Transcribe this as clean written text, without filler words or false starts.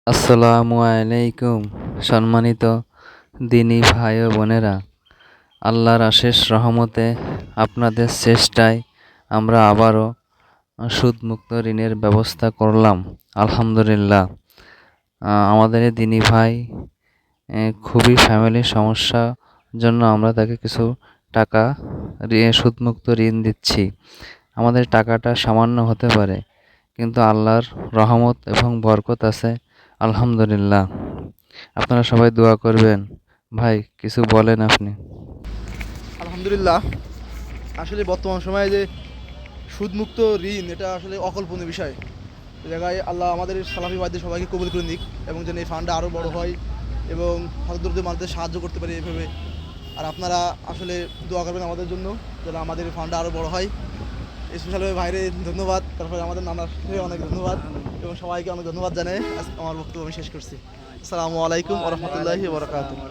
আসসালামু আলাইকুম। সম্মানিত দিনী ভাই ও বোনেরা, আল্লাহর অশেষ রহমতে আপনাদের চেষ্টায় আমরা আবারও সুদমুক্ত ঋণের ব্যবস্থা করলাম। আলহামদুলিল্লাহ। আমাদের এই দিনী ভাই খুবই ফ্যামিলির সমস্যা জন্য আমরা তাকে কিছু টাকা সুদমুক্ত ঋণ দিচ্ছি। আমাদের টাকাটা সামান্য হতে পারে, কিন্তু আল্লাহর রহমত এবং বরকত আছে। আলহামদুলিল্লাহ। আপনারা সবাই দোয়া করবেন। ভাই, কিছু বলেন আপনি। আলহামদুলিল্লাহ। আসলে বর্তমান সময়ে যে সুদমুক্ত ঋণ, এটা আসলে অকল্পনীয় বিষয়। এই জায়গায় আল্লাহ আমাদের সালাফি ভাইদের সবাইকে কবুল করে নিক, এবং যেন এই ফান্ডটা আরও বড় হয় এবং হতদরিদ্র মানুষদের সাহায্য করতে পারি এভাবে। আর আপনারা আসলে দোয়া করবেন আমাদের জন্য, যেন আমাদের এই ফান্ডটা আরও বড় হয়। স্পেশালভাবে বাইরে ধন্যবাদ, তারপরে আমাদের নানাকে অনেক ধন্যবাদ এবং সবাইকে অনেক ধন্যবাদ জানাই আমার বক্তব্য আমি শেষ করছি। আসসালামু আলাইকুম ওয়া রাহমাতুল্লাহি ওয়া বারাকাতুহু।